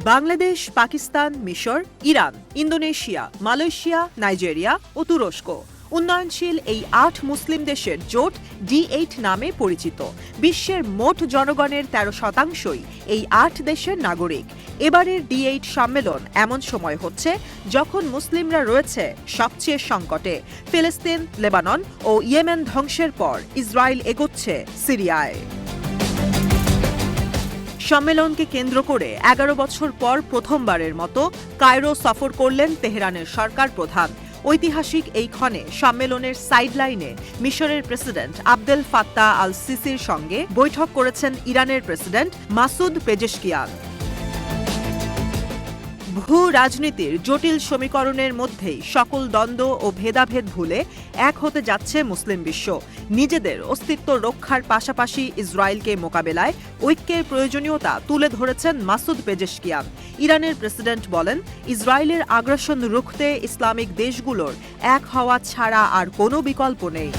বাংলাদেশ, পাকিস্তান, মিশর, Iran, Indonesia, Malaysia, Nigeria ও তুরস্ক উন্নয়নশীল এই ৮ মুসলিম দেশের জোট D8 নামে পরিচিত। বিশ্বের মোট জনগণের ১৩% এই ৮ দেশের নাগরিক। এবারের D8 সম্মেলন এমন সময় হচ্ছে যখন মুসলিমরা রয়েছে সবচেয়ে সংকটে। ফিলিস্তিন, লেবানন ও ইয়েমেন ধ্বংসের পর ইসরায়েল এগোচ্ছে সিরিয়ায়। সম্মেলনকে কেন্দ্র করে ১১ বছর পর প্রথমবারের মতো কায়রো সফর করলেন তেহরানের সরকার প্রধান। ঐতিহাসিক এই ক্ষণে সম্মেলনের সাইডলাইনে মিশরের প্রেসিডেন্ট আবদেল ফাত্তাহ আল সিসির সঙ্গে বৈঠক করেছেন ইরানের প্রেসিডেন্ট মাসুদ পেজেশকিয়ান। ভূ রাজনীতির জটিল সমীকরণের মধ্যেই সকল দ্বন্দ্ব ও ভেদাভেদ ভুলে এক হতে যাচ্ছে মুসলিম বিশ্ব। নিজেদের অস্তিত্ব রক্ষার পাশাপাশি ইসরায়েলকে মোকাবেলায় ঐক্যের প্রয়োজনীয়তা তুলে ধরেছেন মাসুদ পেজেশকিয়ান। ইরানের প্রেসিডেন্ট বলেন, ইসরায়েলের আগ্রাসন রুখতে ইসলামিক দেশগুলোর এক হওয়া ছাড়া আর কোনো বিকল্প নেই।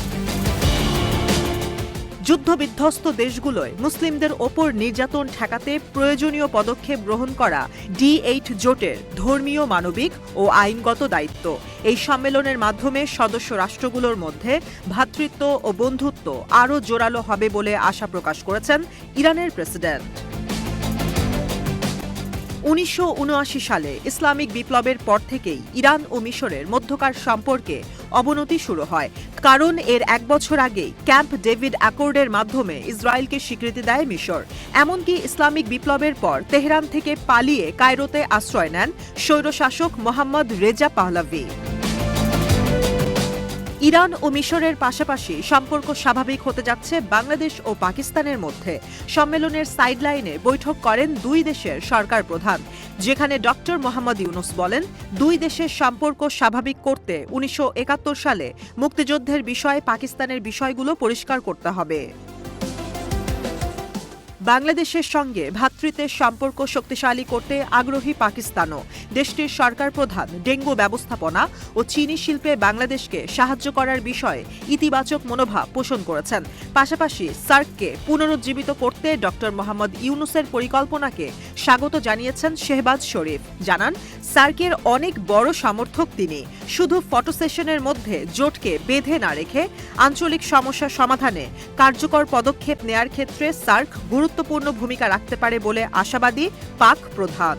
যুদ্ধবিধ্বস্ত দেশগুলোয় মুসলিমদের ওপর নির্যাতন ঠেকাতে প্রয়োজনীয় পদক্ষেপ গ্রহণ করা D8 জোটের ধর্মীয়, মানবিক ও আইনগত দায়িত্ব। এই সম্মেলনের মাধ্যমে সদস্য রাষ্ট্রগুলোর মধ্যে ভ্রাতৃত্ব ও বন্ধুত্ব আরও জোরালো হবে বলে আশা প্রকাশ করেছেন ইরানের প্রেসিডেন্ট। ১৯৭৯ সালে ইসলামিক বিপ্লবের পর থেকেই ইরান ও মিশরের মধ্যকার সম্পর্কে অবনতি শুরু হয়, কারণ এর এক বছর আগেই ক্যাম্প ডেভিড অ্যাকর্ডের মাধ্যমে ইসরায়েলকে স্বীকৃতি দেয় মিশর। এমনকি ইসলামিক বিপ্লবের পর তেহরান থেকে পালিয়ে কায়রোতে আশ্রয় নেন স্বৈরশাসক মোহাম্মদ রেজা পাহলাভি। ইরান ও মিশরের পাশাপাশি সম্পর্ক স্বাভাবিক হতে যাচ্ছে বাংলাদেশ ও পাকিস্তানের মধ্যে। সম্মেলনের সাইডলাইনে বৈঠক করেন দুই দেশের সরকার প্রধান, যেখানে ডক্টর মোহাম্মদ ইউনুস বলেন, দুই দেশের সম্পর্ক স্বাভাবিক করতে ১৯৭১ সালে মুক্তিযুদ্ধের বিষয়ে পাকিস্তানের বিষয়গুলো পরিষ্কার করতে হবে। বাংলাদেশের সঙ্গে ভ্রাতৃত্বের সম্পর্ক শক্তিশালী করতে আগ্রহী পাকিস্তানও। দেশটির সরকার প্রধান ডেঙ্গু ব্যবস্থাপনা ও চিনি শিল্পে বাংলাদেশকে সাহায্য করার বিষয়ে ইতিবাচক মনোভাব পোষণ করেছেন। পাশাপাশি সার্ককে পুনরুজ্জীবিত করতে ডক্টর মোহাম্মদ ইউনুসের পরিকল্পনাকে স্বাগত জানিয়েছেন শেহবাজ শরীফ। জানান, সার্কের অনেক বড় সমর্থক তিনি। শুধু ফটো সেশনের মধ্যে জোটকে বেঁধে না রেখে আঞ্চলিক সমস্যা সমাধানে কার্যকর পদক্ষেপ নেয়ার ক্ষেত্রে সার্ক গুরুত্বপূর্ণ ভূমিকা রাখতে পারে বলে আশাবাদী পাক প্রধান।